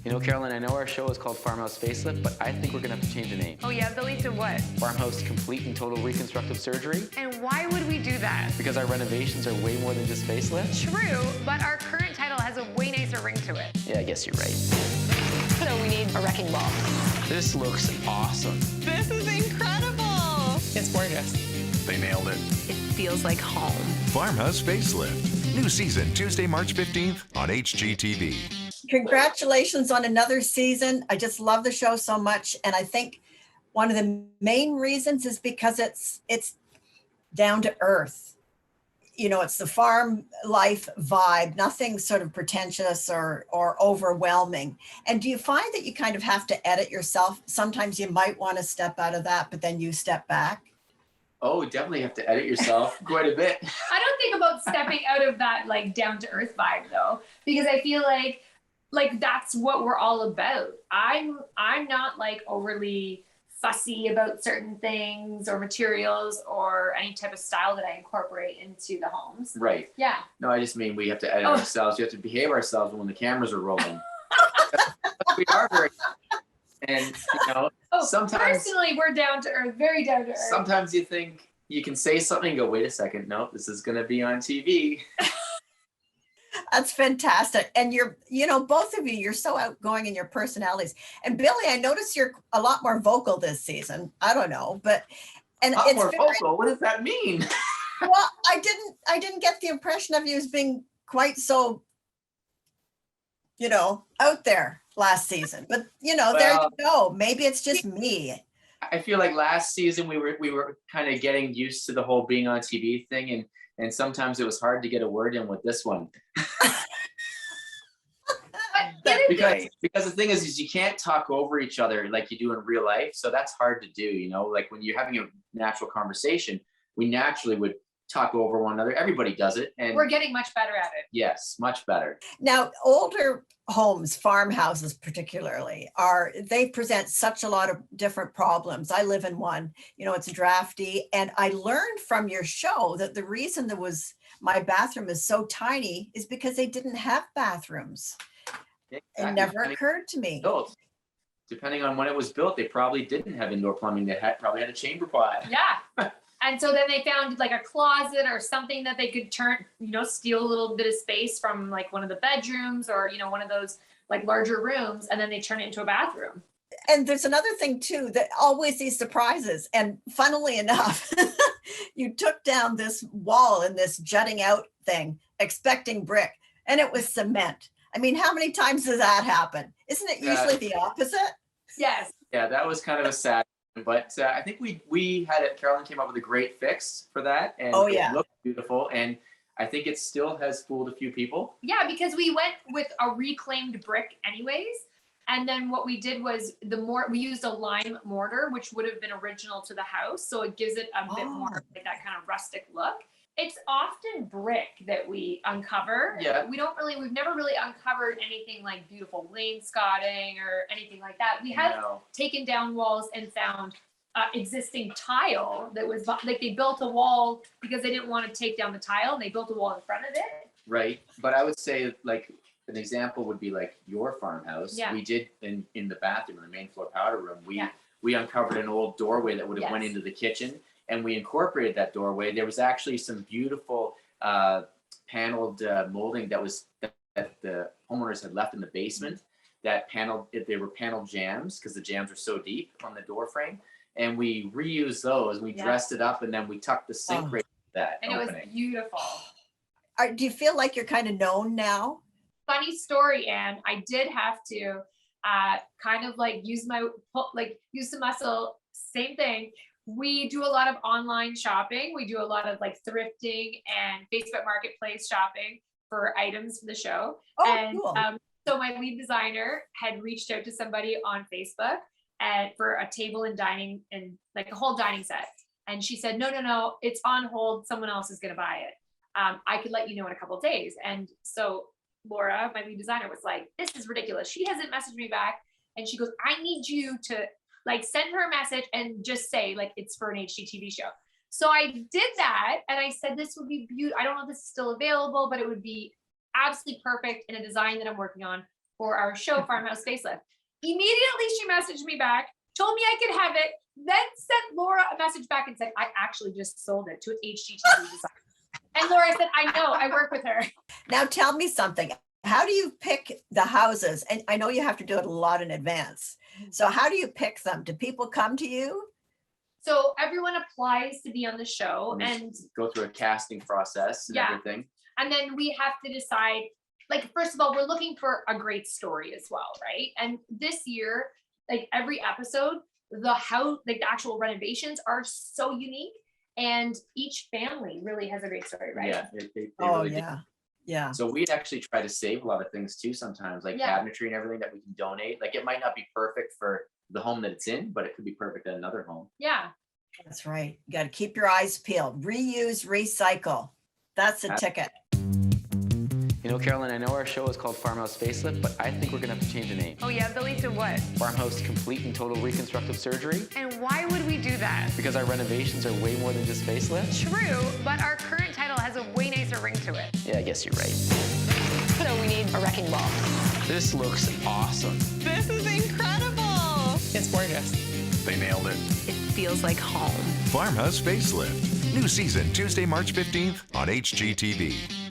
You know, Carolyn, I know our show is called Farmhouse Facelift, but I think we're gonna have to change the name. Oh yeah, Billy, to what? Farmhouse Complete and Total Reconstructive Surgery. And why would we do that? Because our renovations are way more than just facelift. True, but our current title has a way nicer ring to it. Yeah, I guess you're right. So we need a wrecking ball. This looks awesome. This is incredible. It's gorgeous. They nailed it. It feels like home. Farmhouse Facelift. New season Tuesday, March 15th on HGTV. Congratulations on another season. I just love the show so much. And I think one of the main reasons is because it's down to earth. You know, it's the farm life vibe, nothing sort of pretentious or overwhelming. And do you find that you kind of have to edit yourself? Sometimes you might want to step out of that, but then you step back. Oh, definitely have to edit yourself quite a bit. I don't think about stepping out of that like down to earth vibe though, because I feel like that's what we're all about. I'm not like overly fussy about certain things or materials or any type of style that I incorporate into the homes. Right. Yeah. No, I just mean we have to edit ourselves. We have to behave ourselves when the cameras are rolling. We are very, and you know, sometimes personally we're down to earth, very down to earth. Sometimes you think you can say something and go, wait a second, no, this is gonna be on TV. That's fantastic. And both of you're so outgoing in your personalities. And Billy, I noticed you're a lot more vocal this season. I don't know, but It's more vocal. What does that mean? Well, I didn't get the impression of you as being quite so, out there last season. But there you go. Maybe it's just me. I feel like last season we were kind of getting used to the whole being on TV thing, and sometimes it was hard to get a word in with this one. because the thing is you can't talk over each other like you do in real life. So that's hard to do, like when you're having a natural conversation, we naturally would talk over one another. Everybody does it. And we're getting much better at it. Yes, much better. Now, older homes, farmhouses particularly, they present such a lot of different problems. I live in one, it's drafty. And I learned from your show that the reason my bathroom is so tiny is because they didn't have bathrooms. Exactly. It never occurred to me. Depending on when it was built, they probably didn't have indoor plumbing. They probably had a chamber pot. Yeah. And so then they found like a closet or something that they could turn, steal a little bit of space from like one of the bedrooms or, one of those like larger rooms, and then they turn it into a bathroom. And there's another thing too, that always these surprises. And funnily enough, you took down this wall in this jutting out thing, expecting brick, and it was cement. I mean, how many times does that happen? Isn't it usually the opposite? Yes. Yeah, that was kind of a sad. But I think we had it. Carolyn came up with a great fix for that, and it looked beautiful. And I think it still has fooled a few people. Yeah, because we went with a reclaimed brick anyways, and then what we did was we used a lime mortar, which would have been original to the house, so it gives it a bit more like that kind of rustic look. It's often brick that we uncover. Yeah. We've never really uncovered anything like beautiful wainscoting or anything like that. We have taken down walls and found existing tile that was like they built a wall because they didn't want to take down the tile, and they built a wall in front of it. Right. But I would say like an example would be like your farmhouse. Yeah. We did in the bathroom, in the main floor powder room, we uncovered an old doorway that would have went into the kitchen. And we incorporated that doorway. There was actually some beautiful paneled molding that the homeowners had left in the basement. That they were paneled jambs because the jambs were so deep on the door frame. And we reused those. We dressed it up, and then we tucked the sink right into that and opening. It was beautiful. Do you feel like you're kind of known now? Funny story, Anne. I did have to kind of like use the muscle. Same thing. We do a lot of online shopping. We do a lot of like thrifting and Facebook Marketplace shopping for items for the show. Cool. So my lead designer had reached out to somebody on Facebook for a table and dining and like a whole dining set. And she said, no, it's on hold. Someone else is going to buy it. I could let you know in a couple of days. And so Laura, my lead designer, was like, this is ridiculous. She hasn't messaged me back. And she goes, I need you to like send her a message and just say like it's for an HGTV show. So I did that, and I said this would be beautiful. I don't know if this is still available, but it would be absolutely perfect in a design that I'm working on for our show, Farmhouse Facelift. Immediately, she messaged me back, told me I could have it, then sent Laura a message back and said, I actually just sold it to an HGTV designer. And Laura said, I know, I work with her. Now tell me something. How do you pick the houses? And I know you have to do it a lot in advance. So how do you pick them? Do people come to you? So everyone applies to be on the show, and go through a casting process and Yeah. everything. and then we have to decide, like, first of all, we're looking for a great story as well, right? And this year, like every episode, the actual renovations are so unique, and each family really has a great story, right? Yeah, they Oh, really do. yeah. Yeah. So we'd actually try to save a lot of things too sometimes, like Yeah. cabinetry and everything that we can donate. Like it might not be perfect for the home that it's in, but it could be perfect at another home. Yeah. That's right. You got to keep your eyes peeled. Reuse, recycle. That's the ticket. You know, Carolyn, I know our show is called Farmhouse Facelift, but I think we're gonna have to change the name. Oh yeah, Billy, to what? Farmhouse Complete and Total Reconstructive Surgery, And why would we do that? because our renovations are way more than just facelift. True, but our current title has a way nicer ring to it. Yeah, I guess you're right. So we need a wrecking ball. This looks awesome. This is incredible. It's gorgeous. They nailed it. It feels like home. Farmhouse Facelift. New season Tuesday, March 15th on HGTV.